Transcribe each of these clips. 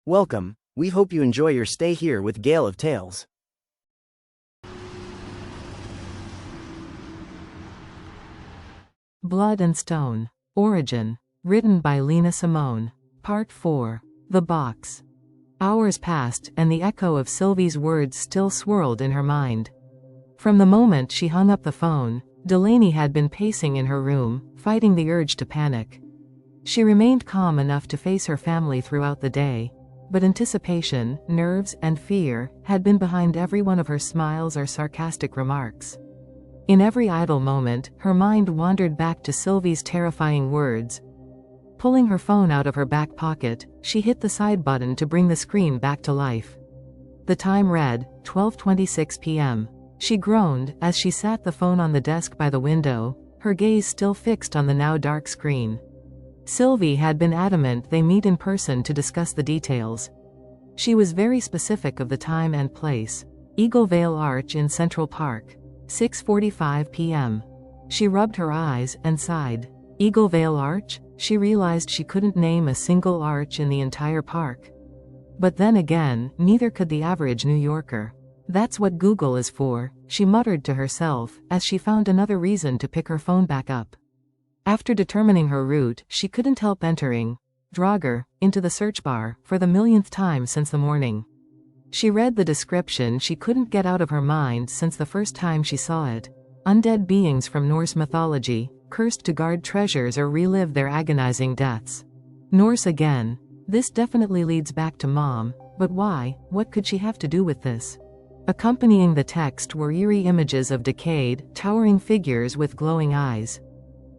Welcome, we hope you enjoy your stay here with Gale of Tales. Blood and Stone. Origin. Written by Lena Simone. Part 4. The Box. Hours passed, and the echo of Silvie's words still swirled in her mind. From the moment she hung up the phone, Delaney had been pacing in her room, fighting the urge to panic. She remained calm enough to face her family throughout the day, but anticipation, nerves, and fear had been behind every one of her smiles or sarcastic remarks. In every idle moment, her mind wandered back to Silvie's terrifying words. Pulling her phone out of her back pocket, she hit the side button to bring the screen back to life. The time read, 12:26 p.m. She groaned as she sat the phone on the desk by the window, her gaze still fixed on the now dark screen. Silvie had been adamant they meet in person to discuss the details. She was very specific of the time and place. Eagle Vale Arch in Central Park. 6:45 p.m. She rubbed her eyes and sighed. Eagle Vale Arch? She realized she couldn't name a single arch in the entire park. But then again, neither could the average New Yorker. That's what Google is for, she muttered to herself, as she found another reason to pick her phone back up. After determining her route, she couldn't help entering Draugr into the search bar for the millionth time since the morning. She read the description she couldn't get out of her mind since the first time she saw it. Undead beings from Norse mythology, cursed to guard treasures or relive their agonizing deaths. Norse again. This definitely leads back to Mom, but why? What could she have to do with this? Accompanying the text were eerie images of decayed, towering figures with glowing eyes.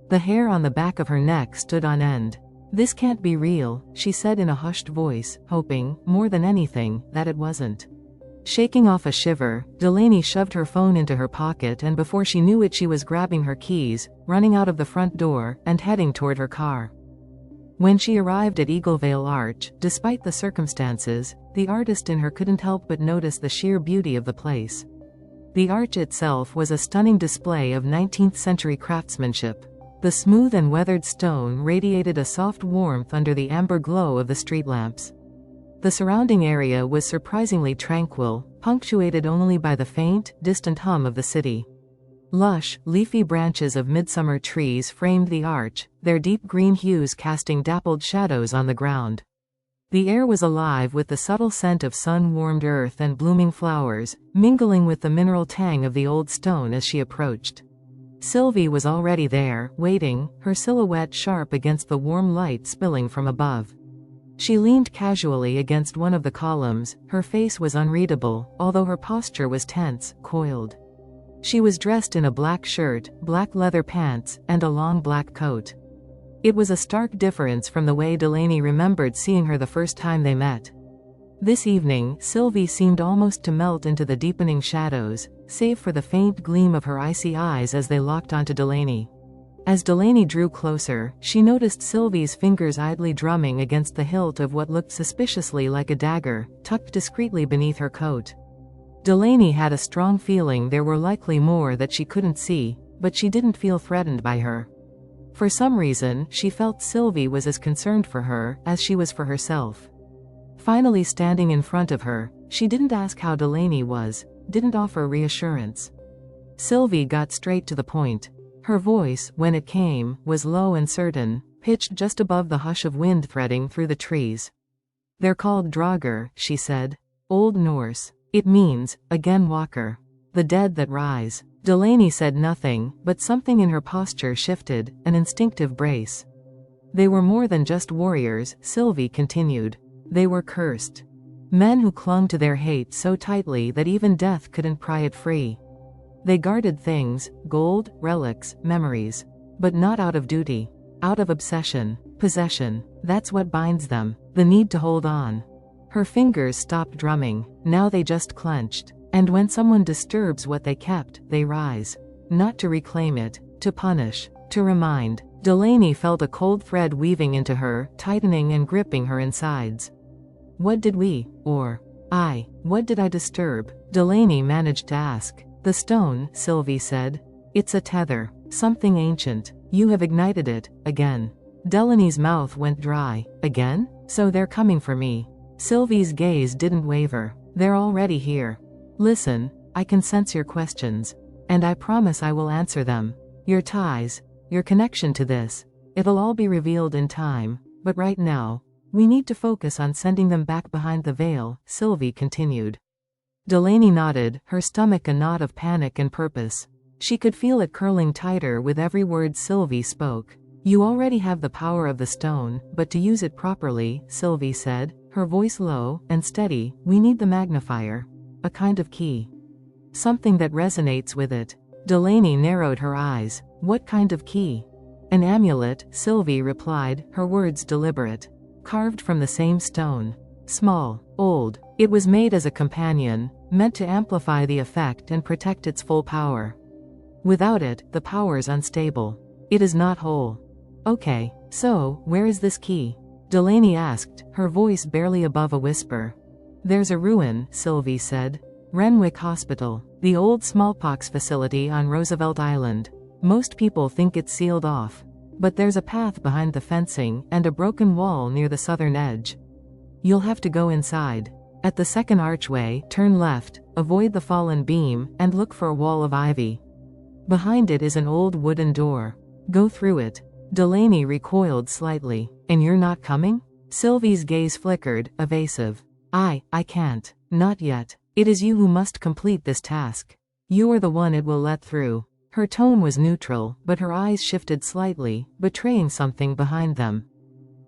The hair on the back of her neck stood on end. This can't be real, she said in a hushed voice, hoping, more than anything, that it wasn't. Shaking off a shiver, Delaney shoved her phone into her pocket, and before she knew it she was grabbing her keys, running out of the front door, and heading toward her car. When she arrived at Eagle Vale Arch, despite the circumstances, the artist in her couldn't help but notice the sheer beauty of the place. The arch itself was a stunning display of 19th-century craftsmanship. The smooth and weathered stone radiated a soft warmth under the amber glow of the street lamps. The surrounding area was surprisingly tranquil, punctuated only by the faint, distant hum of the city. Lush, leafy branches of midsummer trees framed the arch, their deep green hues casting dappled shadows on the ground. The air was alive with the subtle scent of sun-warmed earth and blooming flowers, mingling with the mineral tang of the old stone as she approached. Silvie was already there, waiting, her silhouette sharp against the warm light spilling from above. She leaned casually against one of the columns, her face was unreadable, although her posture was tense, coiled. She was dressed in a black shirt, black leather pants, and a long black coat. It was a stark difference from the way Delaney remembered seeing her the first time they met. This evening, Silvie seemed almost to melt into the deepening shadows, save for the faint gleam of her icy eyes as they locked onto Delaney. As Delaney drew closer, she noticed Silvie's fingers idly drumming against the hilt of what looked suspiciously like a dagger, tucked discreetly beneath her coat. Delaney had a strong feeling there were likely more that she couldn't see, but she didn't feel threatened by her. For some reason, she felt Silvie was as concerned for her as she was for herself. Finally standing in front of her, she didn't ask how Delaney was, didn't offer reassurance. Silvie got straight to the point. Her voice, when it came, was low and certain, pitched just above the hush of wind threading through the trees. "They're called Draugr," she said. "Old Norse. It means, again walker. The dead that rise." Delaney said nothing, but something in her posture shifted, an instinctive brace. "They were more than just warriors," Silvie continued. "They were cursed. Men who clung to their hate so tightly that even death couldn't pry it free. They guarded things, gold, relics, memories. But not out of duty. Out of obsession, possession. That's what binds them, the need to hold on." Her fingers stopped drumming, now they just clenched. "And when someone disturbs what they kept, they rise. Not to reclaim it, to punish, to remind." Delaney felt a cold thread weaving into her, tightening and gripping her insides. "What did what did I disturb?" Delaney managed to ask. "The stone," Silvie said. "It's a tether. Something ancient. You have ignited it, again." Delaney's mouth went dry. "Again? So they're coming for me." Silvie's gaze didn't waver. They're already here. Listen, I can sense your questions. And I promise I will answer them. Your ties, your connection to this. It'll all be revealed in time, but right now, we need to focus on sending them back behind the veil, Silvie continued. Delaney nodded, her stomach a knot of panic and purpose. She could feel it curling tighter with every word Silvie spoke. You already have the power of the stone, but to use it properly, Silvie said, her voice low and steady, we need the magnifier. A kind of key. Something that resonates with it. Delaney narrowed her eyes. What kind of key? An amulet, Silvie replied, her words deliberate. Carved from the same stone. Small, old. It was made as a companion, meant to amplify the effect and protect its full power. Without it, the power's unstable. It is not whole. Okay, so, where is this key? Delaney asked, her voice barely above a whisper. There's a ruin, Silvie said. Renwick Hospital, the old smallpox facility on Roosevelt Island. Most people think it's sealed off. But there's a path behind the fencing and a broken wall near the southern edge. You'll have to go inside. At the second archway, turn left, avoid the fallen beam, and look for a wall of ivy. Behind it is an old wooden door. Go through it. Delaney recoiled slightly. And you're not coming? Silvie's gaze flickered, evasive. I can't. Not yet. It is you who must complete this task. You are the one it will let through. Her tone was neutral, but her eyes shifted slightly, betraying something behind them.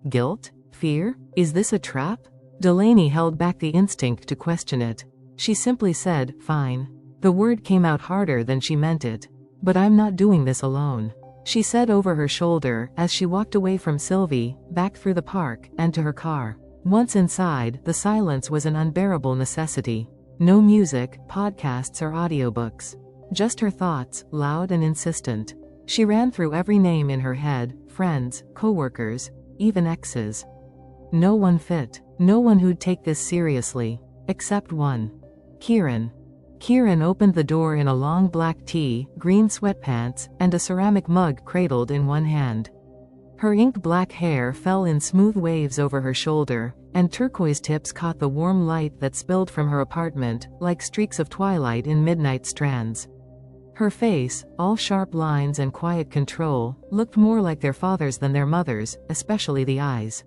Guilt? Fear? Is this a trap? Delaney held back the instinct to question it. She simply said, fine. The word came out harder than she meant it. But I'm not doing this alone. She said over her shoulder as she walked away from Silvie, back through the park, and to her car. Once inside, the silence was an unbearable necessity. No music, podcasts or audiobooks. Just her thoughts, loud and insistent. She ran through every name in her head, friends, co-workers, even exes. No one fit. No one who'd take this seriously. Except one. Kieran. Kieran opened the door in a long black tee, green sweatpants, and a ceramic mug cradled in one hand. Her ink-black hair fell in smooth waves over her shoulder, and turquoise tips caught the warm light that spilled from her apartment, like streaks of twilight in midnight strands. Her face, all sharp lines and quiet control, looked more like their father's than their mother's, especially the eyes.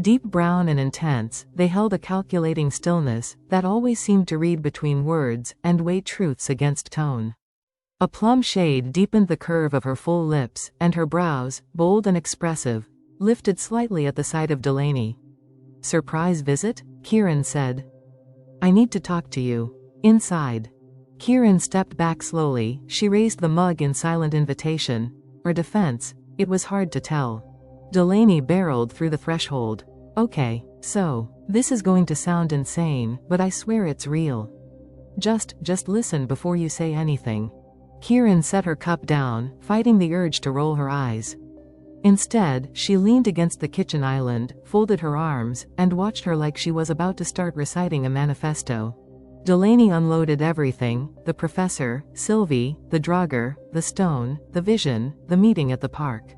Deep brown and intense, they held a calculating stillness that always seemed to read between words and weigh truths against tone. A plum shade deepened the curve of her full lips, and her brows, bold and expressive, lifted slightly at the sight of Delaney. Surprise visit? Kieran said. I need to talk to you. Inside. Kieran stepped back slowly. She raised the mug in silent invitation. Or defense, it was hard to tell. Delaney barreled through the threshold. Okay, so, this is going to sound insane, but I swear it's real. Just listen before you say anything. Kieran set her cup down, fighting the urge to roll her eyes. Instead, she leaned against the kitchen island, folded her arms, and watched her like she was about to start reciting a manifesto. Delaney unloaded everything: the professor, Silvie, the Draugr, the stone, the vision, the meeting at the park.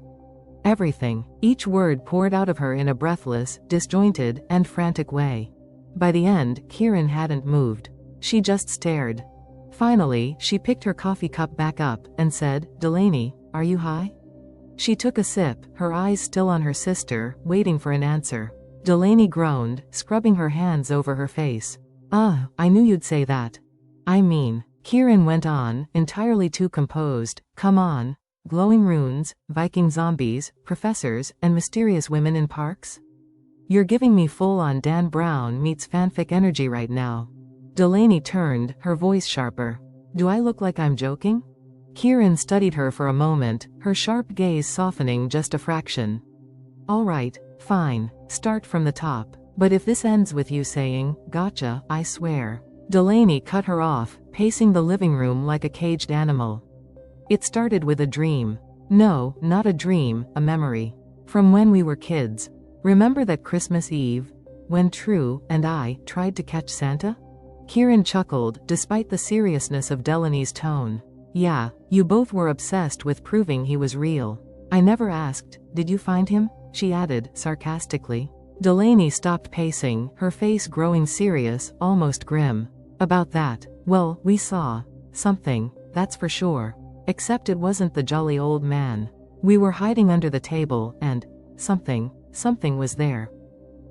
Everything. Each word poured out of her in a breathless, disjointed, and frantic way. By the end, Kieran hadn't moved. She just stared. Finally, she picked her coffee cup back up, and said, Delaney, are you high? She took a sip, her eyes still on her sister, waiting for an answer. Delaney groaned, scrubbing her hands over her face. I knew you'd say that. I mean, Kieran went on, entirely too composed, come on. Glowing runes, Viking zombies, professors, and mysterious women in parks? You're giving me full-on Dan Brown meets fanfic energy right now. Delaney turned, her voice sharper. Do I look like I'm joking? Kieran studied her for a moment, her sharp gaze softening just a fraction. All right, fine, start from the top. But if this ends with you saying, gotcha, I swear. Delaney cut her off, pacing the living room like a caged animal. It started with a dream. No, not a dream, a memory. From when we were kids. Remember that Christmas Eve? When True and I tried to catch Santa? Kieran chuckled, despite the seriousness of Delaney's tone. Yeah, you both were obsessed with proving he was real. I never asked, did you find him? She added, sarcastically. Delaney stopped pacing, her face growing serious, almost grim. About that, well, we saw something, that's for sure. Except it wasn't the jolly old man. We were hiding under the table, and something was there.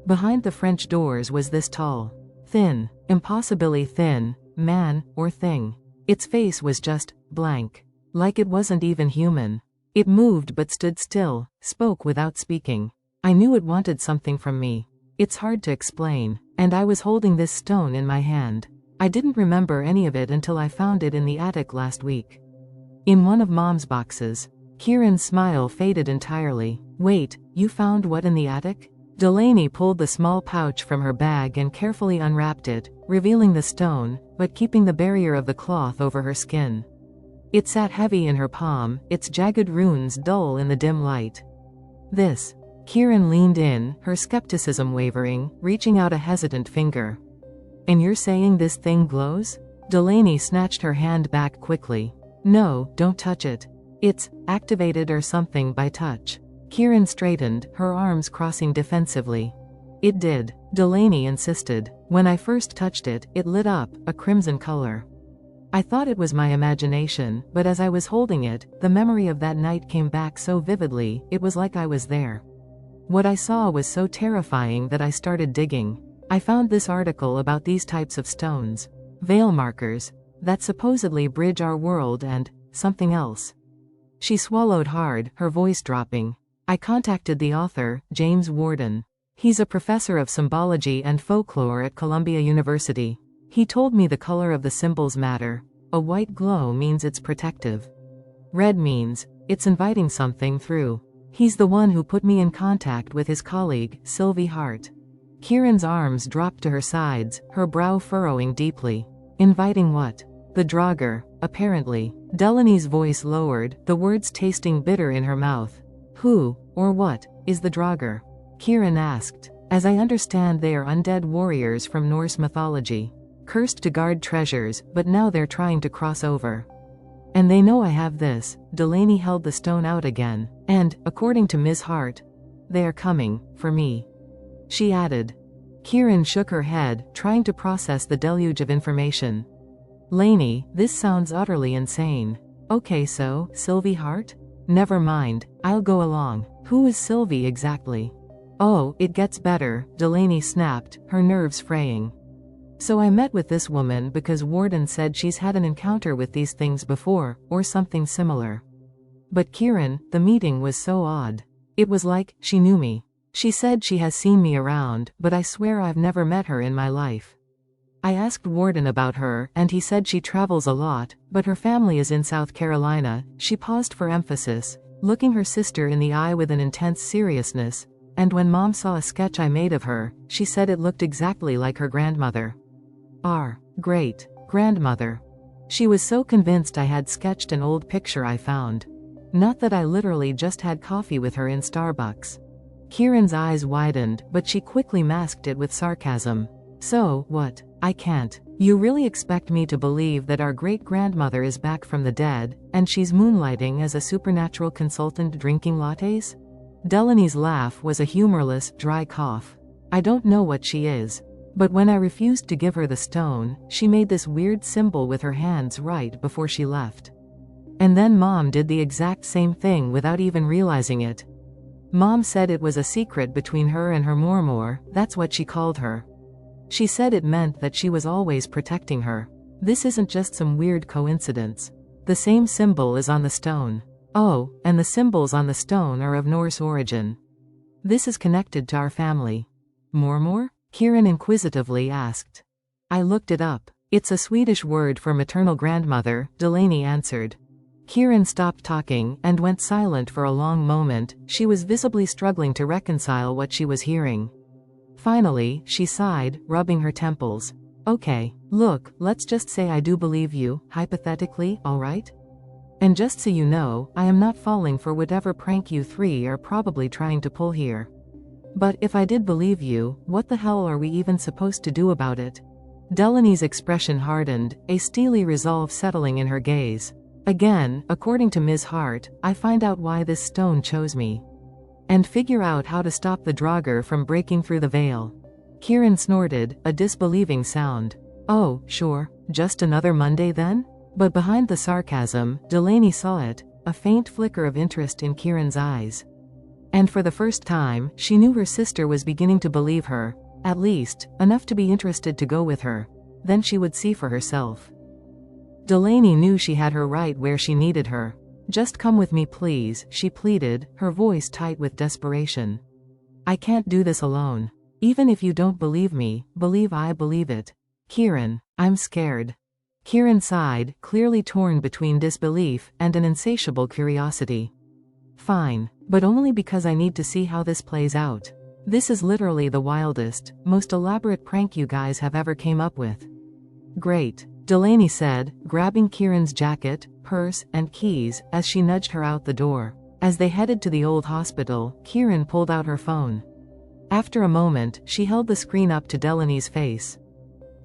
Behind the French doors was this tall, thin, impossibly thin, man, or thing. Its face was just blank. Like it wasn't even human. It moved but stood still, spoke without speaking. I knew it wanted something from me. It's hard to explain, and I was holding this stone in my hand. I didn't remember any of it until I found it in the attic last week. In one of Mom's boxes. Kieran's smile faded entirely. Wait, you found what in the attic? Delaney pulled the small pouch from her bag and carefully unwrapped it, revealing the stone, but keeping the barrier of the cloth over her skin. It sat heavy in her palm, its jagged runes dull in the dim light. This. Kieran leaned in, her skepticism wavering, reaching out a hesitant finger. And you're saying this thing glows? Delaney snatched her hand back quickly. No, don't touch it. It's activated or something by touch. Kieran straightened, her arms crossing defensively. It did, Delaney insisted. When I first touched it, it lit up, a crimson color. I thought it was my imagination, but as I was holding it, the memory of that night came back so vividly, it was like I was there. What I saw was so terrifying that I started digging. I found this article about these types of stones. Veil markers. That supposedly bridge our world and something else. She swallowed hard, her voice dropping. I contacted the author, James Warden. He's a professor of symbology and folklore at Columbia University. He told me the color of the symbols matter. A white glow means it's protective. Red means it's inviting something through. He's the one who put me in contact with his colleague, Silvie Hart. Kieran's arms dropped to her sides, her brow furrowing deeply. Inviting what? The Draugr, apparently. Delaney's voice lowered, the words tasting bitter in her mouth. Who, or what, is the Draugr? Kieran asked. As I understand, they are undead warriors from Norse mythology. Cursed to guard treasures, but now they're trying to cross over. And they know I have this. Delaney held the stone out again. And, according to Ms. Hart, they are coming, for me. She added. Kieran shook her head, trying to process the deluge of information. Laney, this sounds utterly insane. Okay, so, Silvie Hart? Never mind, I'll go along. Who is Silvie exactly? Oh, it gets better, Delaney snapped, her nerves fraying. So I met with this woman because Warden said she's had an encounter with these things before, or something similar. But Kieran, the meeting was so odd. It was like, she knew me. She said she has seen me around, but I swear I've never met her in my life. I asked Warden about her, and he said she travels a lot, but her family is in South Carolina. She paused for emphasis, looking her sister in the eye with an intense seriousness, and when Mom saw a sketch I made of her, she said it looked exactly like her grandmother. Our great-grandmother. She was so convinced I had sketched an old picture I found. Not that I literally just had coffee with her in Starbucks. Kieran's eyes widened, but she quickly masked it with sarcasm. So, what? I can't. You really expect me to believe that our great-grandmother is back from the dead, and she's moonlighting as a supernatural consultant drinking lattes? Delaney's laugh was a humorless, dry cough. I don't know what she is. But when I refused to give her the stone, she made this weird symbol with her hands right before she left. And then Mom did the exact same thing without even realizing it. Mom said it was a secret between her and her Mormor, that's what she called her. She said it meant that she was always protecting her. This isn't just some weird coincidence. The same symbol is on the stone. Oh, and the symbols on the stone are of Norse origin. This is connected to our family. Mormor? Kieran inquisitively asked. I looked it up. It's a Swedish word for maternal grandmother, Delaney answered. Kieran stopped talking and went silent for a long moment. She was visibly struggling to reconcile what she was hearing. Finally, she sighed, rubbing her temples. Okay, look, let's just say I do believe you, hypothetically, alright? And just so you know, I am not falling for whatever prank you three are probably trying to pull here. But if I did believe you, what the hell are we even supposed to do about it? Delaney's expression hardened, a steely resolve settling in her gaze. Again, according to Ms. Hart, I find out why this stone chose me. and figure out how to stop the Draugr from breaking through the veil. Kieran snorted, a disbelieving sound. Oh, sure, just another Monday then? But behind the sarcasm, Delaney saw it, a faint flicker of interest in Kieran's eyes. And for the first time, she knew her sister was beginning to believe her, at least, enough to be interested to go with her. Then she would see for herself. Delaney knew she had her right where she needed her. Just come with me please, she pleaded, her voice tight with desperation. I can't do this alone. Even if you don't believe me, I believe it. Kieran, I'm scared. Kieran sighed, clearly torn between disbelief and an insatiable curiosity. Fine, but only because I need to see how this plays out. This is literally the wildest, most elaborate prank you guys have ever came up with. Great, Delaney said, grabbing Kieran's jacket, purse, and keys as she nudged her out the door. As they headed to the old hospital, Kieran pulled out her phone. After a moment, she held the screen up to Delaney's face.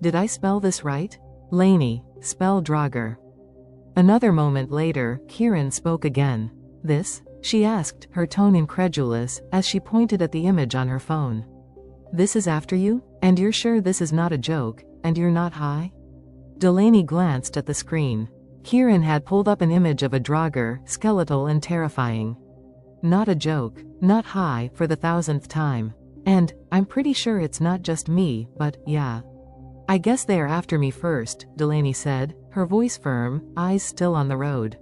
Did I spell this right? Laney, spell Draugr. Another moment later, Kieran spoke again. This? She asked, her tone incredulous, as she pointed at the image on her phone. This is after you? And you're sure this is not a joke, and you're not high? Delaney glanced at the screen. Kieran had pulled up an image of a Draugr, skeletal and terrifying. Not a joke, not high, for the 1000th time. And, I'm pretty sure it's not just me, but, yeah. I guess they are after me first, Delaney said, her voice firm, eyes still on the road.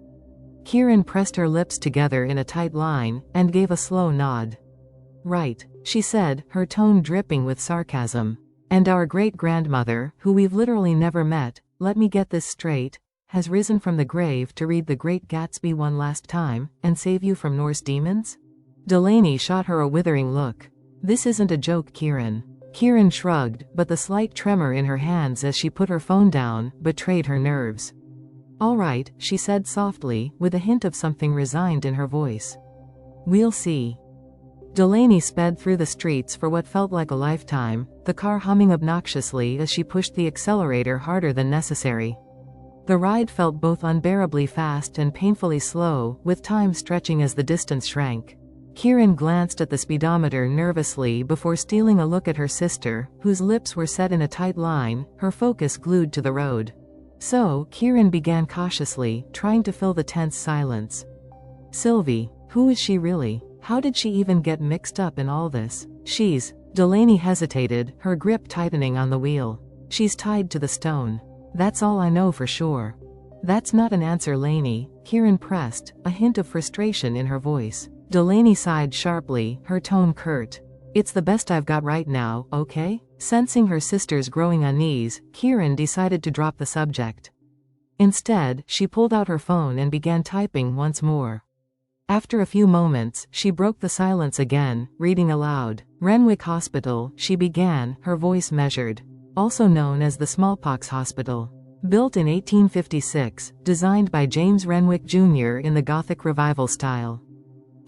Kieran pressed her lips together in a tight line, and gave a slow nod. Right, she said, her tone dripping with sarcasm. And our great-grandmother, who we've literally never met, let me get this straight, has risen from the grave to read The Great Gatsby one last time, and save you from Norse demons? Delaney shot her a withering look. This isn't a joke, Kieran. Kieran shrugged, but the slight tremor in her hands as she put her phone down betrayed her nerves. All right, she said softly, with a hint of something resigned in her voice. We'll see. Delaney sped through the streets for what felt like a lifetime, the car humming obnoxiously as she pushed the accelerator harder than necessary. The ride felt both unbearably fast and painfully slow, with time stretching as the distance shrank. Kieran glanced at the speedometer nervously before stealing a look at her sister, whose lips were set in a tight line, her focus glued to the road. So, Kieran began cautiously, trying to fill the tense silence. Silvie, who is she really? How did she even get mixed up in all this? Delaney hesitated, her grip tightening on the wheel. She's tied to the stone. That's all I know for sure. That's not an answer, Laney, Kieran pressed, a hint of frustration in her voice. Delaney sighed sharply, her tone curt. It's the best I've got right now, okay? Sensing her sister's growing unease, Kieran decided to drop the subject. Instead, she pulled out her phone and began typing once more. After a few moments, she broke the silence again, reading aloud. Renwick Hospital, she began, her voice measured. Also known as the Smallpox Hospital. Built in 1856, designed by James Renwick Jr. in the Gothic Revival style.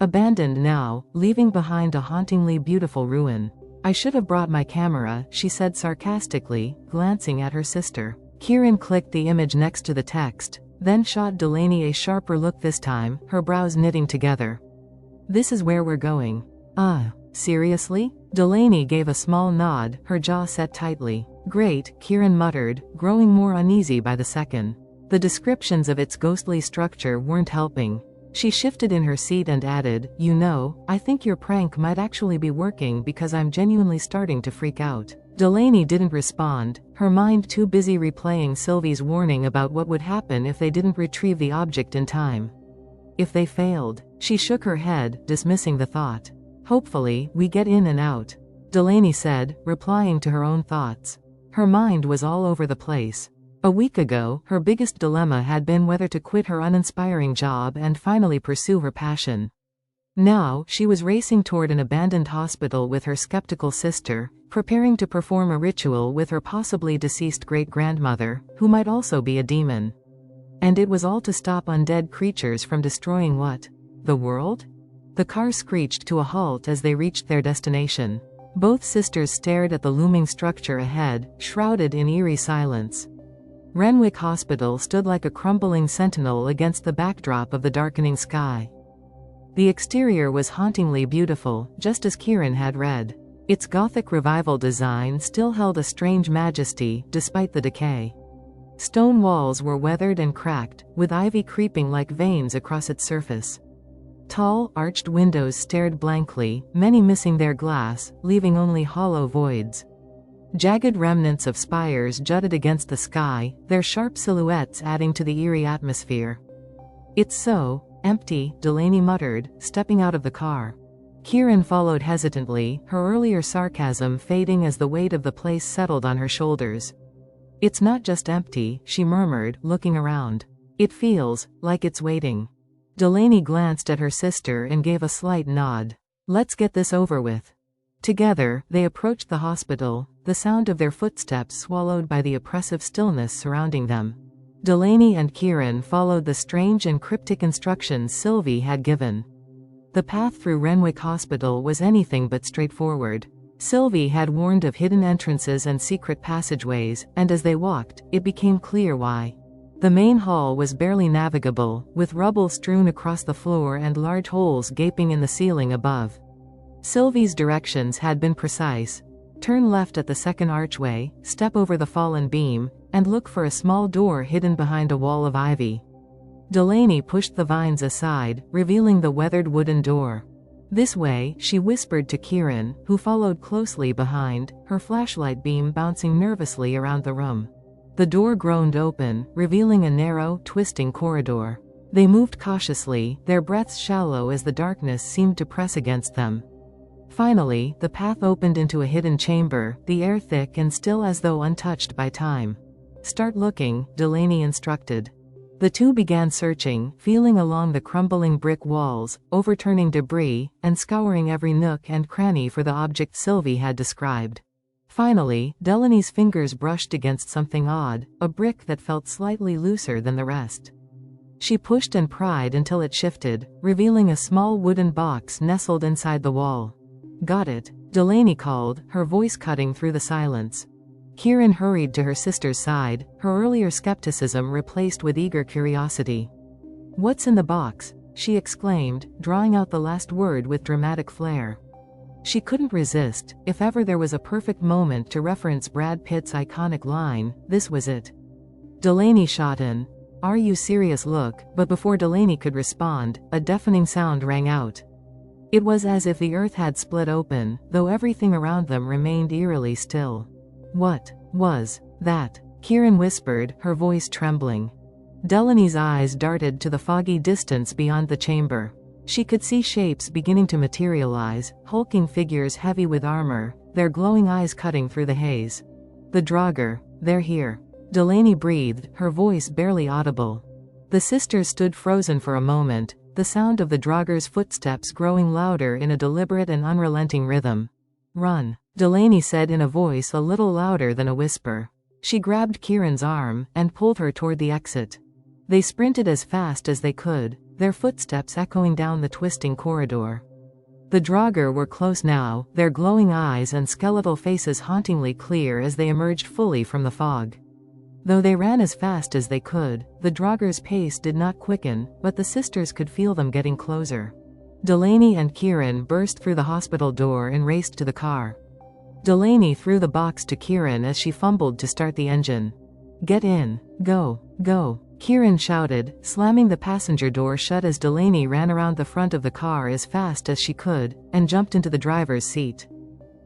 Abandoned now, leaving behind a hauntingly beautiful ruin. I should have brought my camera, she said sarcastically, glancing at her sister. Kieran clicked the image next to the text, then shot Delaney a sharper look this time, her brows knitting together. This is where we're going. Seriously? Delaney gave a small nod, her jaw set tightly. Great, Kieran muttered, growing more uneasy by the second. The descriptions of its ghostly structure weren't helping. She shifted in her seat and added, you know, I think your prank might actually be working because I'm genuinely starting to freak out. Delaney didn't respond, her mind too busy replaying Silvie's warning about what would happen if they didn't retrieve the object in time. If they failed, she shook her head, dismissing the thought. Hopefully, we get in and out, Delaney said, replying to her own thoughts. Her mind was all over the place. A week ago, her biggest dilemma had been whether to quit her uninspiring job and finally pursue her passion. Now, she was racing toward an abandoned hospital with her skeptical sister, preparing to perform a ritual with her possibly deceased great-grandmother, who might also be a demon. And it was all to stop undead creatures from destroying what? The world? The car screeched to a halt as they reached their destination. Both sisters stared at the looming structure ahead, shrouded in eerie silence. Renwick Hospital stood like a crumbling sentinel against the backdrop of the darkening sky. The exterior was hauntingly beautiful, just as Kieran had read. Its Gothic Revival design still held a strange majesty, despite the decay. Stone walls were weathered and cracked, with ivy creeping like veins across its surface. Tall, arched windows stared blankly, many missing their glass, leaving only hollow voids. Jagged remnants of spires jutted against the sky, their sharp silhouettes adding to the eerie atmosphere. "It's so empty," Delaney muttered, stepping out of the car. Kieran followed hesitantly, her earlier sarcasm fading as the weight of the place settled on her shoulders. "It's not just empty," she murmured, looking around. "It feels like it's waiting." Delaney glanced at her sister and gave a slight nod. "Let's get this over with." Together, they approached the hospital, the sound of their footsteps swallowed by the oppressive stillness surrounding them. Delaney and Kieran followed the strange and cryptic instructions Silvie had given. The path through Renwick Hospital was anything but straightforward. Silvie had warned of hidden entrances and secret passageways, and as they walked, it became clear why. The main hall was barely navigable, with rubble strewn across the floor and large holes gaping in the ceiling above. Silvie's directions had been precise. Turn left at the second archway, step over the fallen beam, and look for a small door hidden behind a wall of ivy. Delaney pushed the vines aside, revealing the weathered wooden door. "This way," she whispered to Kieran, who followed closely behind, her flashlight beam bouncing nervously around the room. The door groaned open, revealing a narrow, twisting corridor. They moved cautiously, their breaths shallow as the darkness seemed to press against them. Finally, the path opened into a hidden chamber, the air thick and still as though untouched by time. "Start looking," Delaney instructed. The two began searching, feeling along the crumbling brick walls, overturning debris, and scouring every nook and cranny for the object Silvie had described. Finally, Delaney's fingers brushed against something odd, a brick that felt slightly looser than the rest. She pushed and pried until it shifted, revealing a small wooden box nestled inside the wall. "Got it," Delaney called, her voice cutting through the silence. Kieran hurried to her sister's side, her earlier skepticism replaced with eager curiosity. "What's in the box?" she exclaimed, drawing out the last word with dramatic flair. She couldn't resist. If ever there was a perfect moment to reference Brad Pitt's iconic line, this was it. Delaney shot in. "Are you serious?" look, but before Delaney could respond, a deafening sound rang out. It was as if the earth had split open, though everything around them remained eerily still. "What was that?" Kieran whispered, her voice trembling. Delaney's eyes darted to the foggy distance beyond the chamber. She could see shapes beginning to materialize, hulking figures heavy with armor, their glowing eyes cutting through the haze. "The Draugr, they're here." Delaney breathed, her voice barely audible. The sisters stood frozen for a moment, the sound of the Draugr's footsteps growing louder in a deliberate and unrelenting rhythm. "Run," Delaney said in a voice a little louder than a whisper. She grabbed Kieran's arm, and pulled her toward the exit. They sprinted as fast as they could, their footsteps echoing down the twisting corridor. The Draugr were close now, their glowing eyes and skeletal faces hauntingly clear as they emerged fully from the fog. Though they ran as fast as they could, the Draugr's pace did not quicken, but the sisters could feel them getting closer. Delaney and Kieran burst through the hospital door and raced to the car. Delaney threw the box to Kieran as she fumbled to start the engine. "Get in. Go, go," Kieran shouted, slamming the passenger door shut as Delaney ran around the front of the car as fast as she could, and jumped into the driver's seat.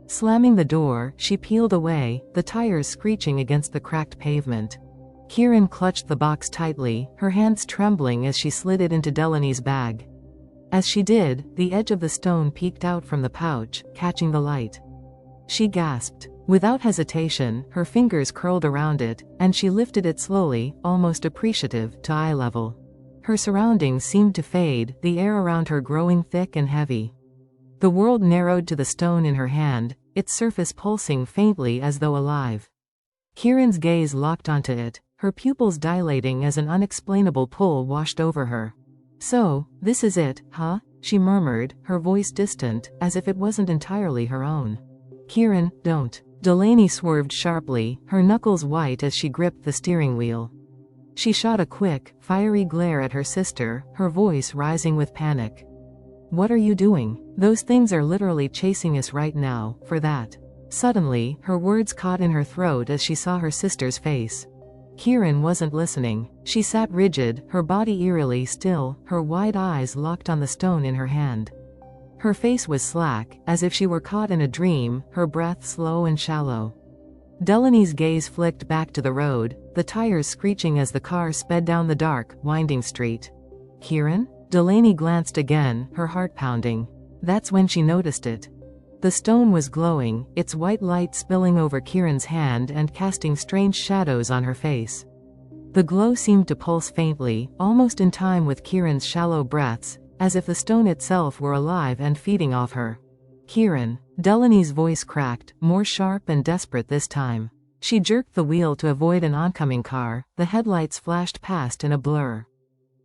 Slamming the door, she peeled away, the tires screeching against the cracked pavement. Kieran clutched the box tightly, her hands trembling as she slid it into Delaney's bag. As she did, the edge of the stone peeked out from the pouch, catching the light. She gasped. Without hesitation, her fingers curled around it, and she lifted it slowly, almost appreciative, to eye level. Her surroundings seemed to fade, the air around her growing thick and heavy. The world narrowed to the stone in her hand, its surface pulsing faintly as though alive. Kieran's gaze locked onto it, her pupils dilating as an unexplainable pull washed over her. "So, this is it, huh?" she murmured, her voice distant, as if it wasn't entirely her own. "Kieran, don't." Delaney swerved sharply, her knuckles white as she gripped the steering wheel. She shot a quick, fiery glare at her sister, her voice rising with panic. What are you doing? Those things are literally chasing us right now, for that. Suddenly, her words caught in her throat as she saw her sister's face. Kieran wasn't listening. She sat rigid, her body eerily still, her wide eyes locked on the stone in her hand. Her face was slack, as if she were caught in a dream, her breath slow and shallow. Delaney's gaze flicked back to the road, the tires screeching as the car sped down the dark, winding street. Kieran? Delaney glanced again, her heart pounding. That's when she noticed it. The stone was glowing, its white light spilling over Kieran's hand and casting strange shadows on her face. The glow seemed to pulse faintly, almost in time with Kieran's shallow breaths, as if the stone itself were alive and feeding off her. Kieran. Delaney's voice cracked, more sharp and desperate this time. She jerked the wheel to avoid an oncoming car, the headlights flashed past in a blur.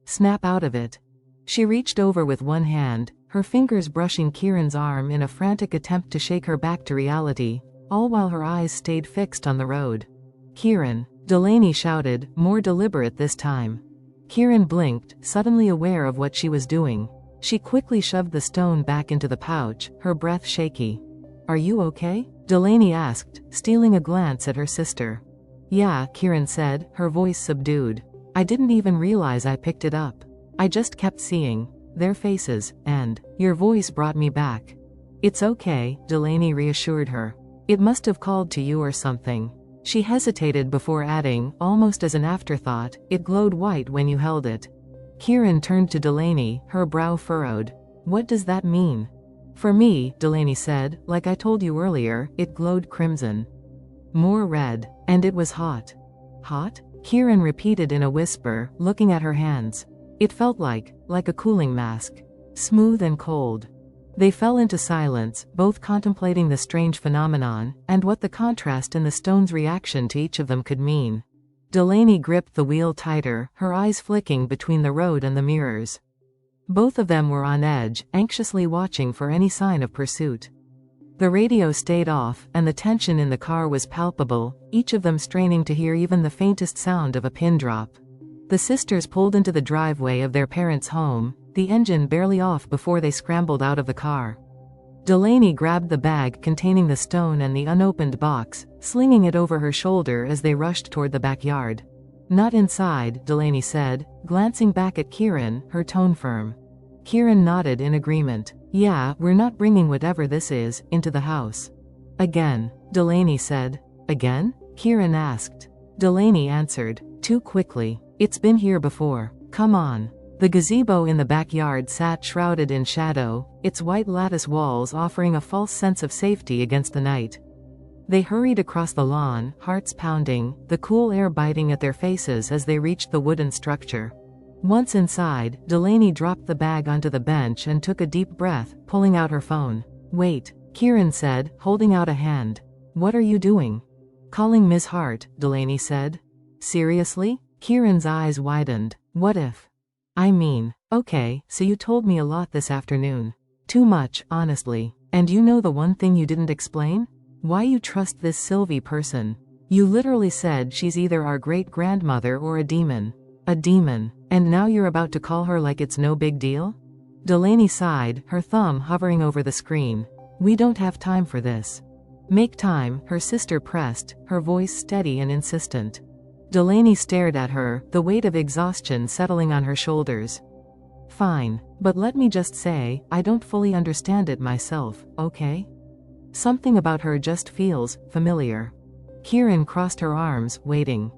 Snap out of it. She reached over with one hand, her fingers brushing Kieran's arm in a frantic attempt to shake her back to reality, all while her eyes stayed fixed on the road. Kieran. Delaney shouted, more deliberate this time. Kieran blinked, suddenly aware of what she was doing. She quickly shoved the stone back into the pouch, her breath shaky. Are you okay? Delaney asked, stealing a glance at her sister. Yeah, Kieran said, her voice subdued. I didn't even realize I picked it up. I just kept seeing their faces, and your voice brought me back. It's okay, Delaney reassured her. It must have called to you or something. She hesitated before adding, almost as an afterthought, it glowed white when you held it. Kieran turned to Delaney, her brow furrowed. What does that mean? For me, Delaney said, like I told you earlier, it glowed crimson. More red. And it was hot. Hot? Kieran repeated in a whisper, looking at her hands. It felt like a cooling mask. Smooth and cold. They fell into silence, both contemplating the strange phenomenon, and what the contrast in the stone's reaction to each of them could mean. Delaney gripped the wheel tighter, her eyes flicking between the road and the mirrors. Both of them were on edge, anxiously watching for any sign of pursuit. The radio stayed off, and the tension in the car was palpable, each of them straining to hear even the faintest sound of a pin drop. The sisters pulled into the driveway of their parents' home, the engine barely off before they scrambled out of the car. Delaney grabbed the bag containing the stone and the unopened box, slinging it over her shoulder as they rushed toward the backyard. Not inside, Delaney said, glancing back at Kieran, her tone firm. Kieran nodded in agreement. Yeah, we're not bringing whatever this is into the house. Again, Delaney said. Again? Kieran asked. Delaney answered, too quickly. It's been here before. Come on. The gazebo in the backyard sat shrouded in shadow, its white lattice walls offering a false sense of safety against the night. They hurried across the lawn, hearts pounding, the cool air biting at their faces as they reached the wooden structure. Once inside, Delaney dropped the bag onto the bench and took a deep breath, pulling out her phone. Wait, Kieran said, holding out a hand. What are you doing? Calling Ms. Hart, Delaney said. Seriously? Kieran's eyes widened. What if? I mean, okay, so you told me a lot this afternoon. Too much, honestly. And you know the one thing you didn't explain? Why you trust this Silvie person. You literally said she's either our great-grandmother or a demon. A demon. And now you're about to call her like it's no big deal? Delaney sighed, her thumb hovering over the screen. We don't have time for this. Make time, her sister pressed, her voice steady and insistent. Delaney stared at her, the weight of exhaustion settling on her shoulders. Fine. But let me just say, I don't fully understand it myself, okay? Something about her just feels familiar. Kieran crossed her arms, waiting.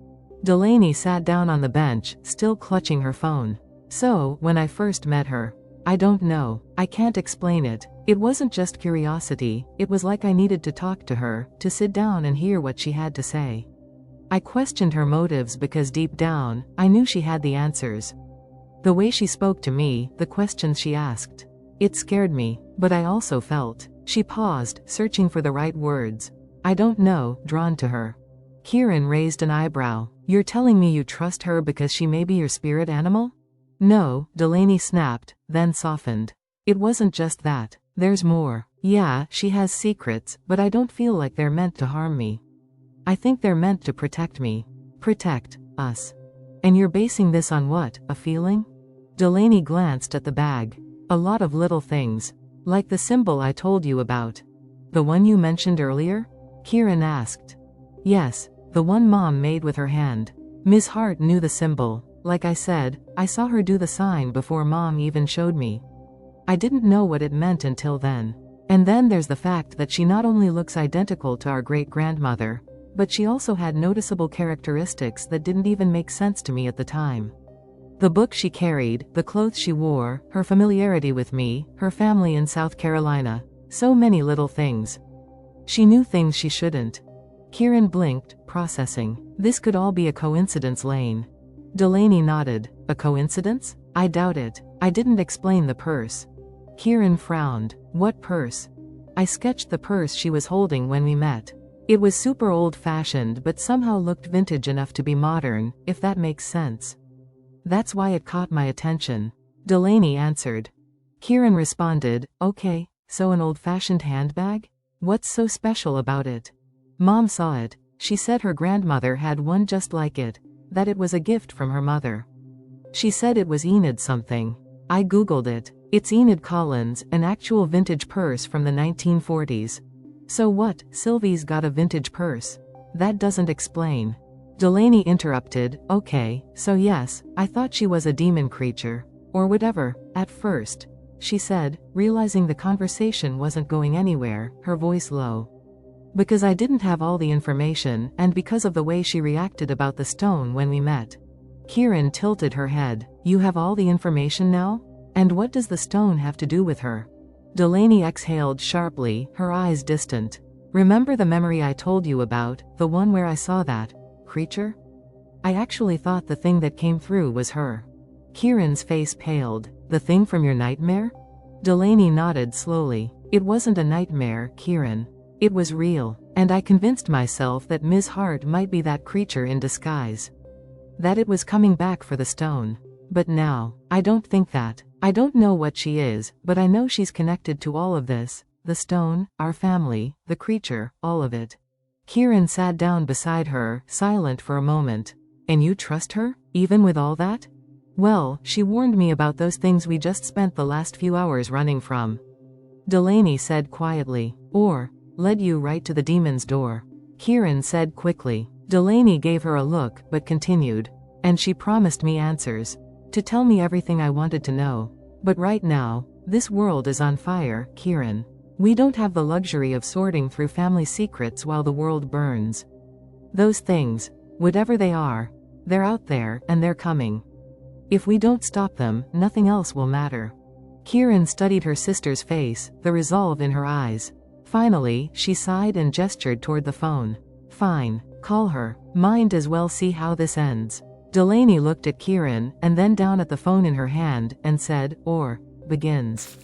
Delaney sat down on the bench, still clutching her phone. So, when I first met her, I don't know. I can't explain it. It wasn't just curiosity, it was like I needed to talk to her, to sit down and hear what she had to say. I questioned her motives because deep down, I knew she had the answers. The way she spoke to me, the questions she asked. It scared me, but I also felt. She paused, searching for the right words. I don't know, drawn to her. Kieran raised an eyebrow. You're telling me you trust her because she may be your spirit animal? No, Delaney snapped, then softened. It wasn't just that. There's more. Yeah, she has secrets, but I don't feel like they're meant to harm me. I think they're meant to protect me. Protect us. And you're basing this on what, a feeling? Delaney glanced at the bag. A lot of little things. Like the symbol I told you about. The one you mentioned earlier? Kieran asked. Yes, the one Mom made with her hand. Ms. Hart knew the symbol. Like I said, I saw her do the sign before Mom even showed me. I didn't know what it meant until then. And then there's the fact that she not only looks identical to our great-grandmother, but she also had noticeable characteristics that didn't even make sense to me at the time. The book she carried, the clothes she wore, her familiarity with me, her family in South Carolina. So many little things. She knew things she shouldn't. Kieran blinked, processing. This could all be a coincidence, Lane. Delaney nodded. A coincidence? I doubt it. I didn't explain the purse. Kieran frowned. What purse? I sketched the purse she was holding when we met. It was super old-fashioned but somehow looked vintage enough to be modern, if that makes sense. That's why it caught my attention. Delaney answered. Kieran responded, okay, so an old-fashioned handbag? What's so special about it? Mom saw it. She said her grandmother had one just like it, that it was a gift from her mother. She said it was Enid something. I googled it. It's Enid Collins, an actual vintage purse from the 1940s. So what, Sylvie's got a vintage purse? That doesn't explain. Delaney interrupted, okay, so yes, I thought she was a demon creature. Or whatever, at first. She said, realizing the conversation wasn't going anywhere, her voice low. Because I didn't have all the information, and because of the way she reacted about the stone when we met. Kieran tilted her head. You have all the information now? And what does the stone have to do with her? Delaney exhaled sharply, her eyes distant. Remember the memory I told you about, the one where I saw that creature? I actually thought the thing that came through was her. Kieran's face paled. The thing from your nightmare? Delaney nodded slowly. It wasn't a nightmare, Kieran. It was real, and I convinced myself that Ms. Hart might be that creature in disguise. That it was coming back for the stone. But now, I don't think that. I don't know what she is, but I know she's connected to all of this. The stone, our family, the creature, all of it. Kieran sat down beside her, silent for a moment. And you trust her, even with all that? Well, she warned me about those things we just spent the last few hours running from. Delaney said quietly. Or, led you right to the demon's door. Kieran said quickly. Delaney gave her a look, but continued. And she promised me answers. To tell me everything I wanted to know. But right now, this world is on fire, Kieran. We don't have the luxury of sorting through family secrets while the world burns. Those things, whatever they are, they're out there, and they're coming. If we don't stop them, nothing else will matter. Kieran studied her sister's face, the resolve in her eyes. Finally, she sighed and gestured toward the phone. Fine, call her. Might as well see how this ends. Delaney looked at Kieran, and then down at the phone in her hand, and said, or, begins.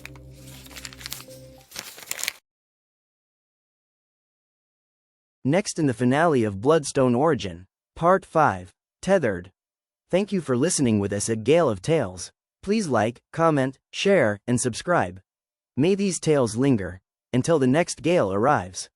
Next in the finale of Bloodstone Origin, Part 5, Tethered. Thank you for listening with us at Gale of Tales. Please like, comment, share, and subscribe. May these tales linger until the next Gale arrives.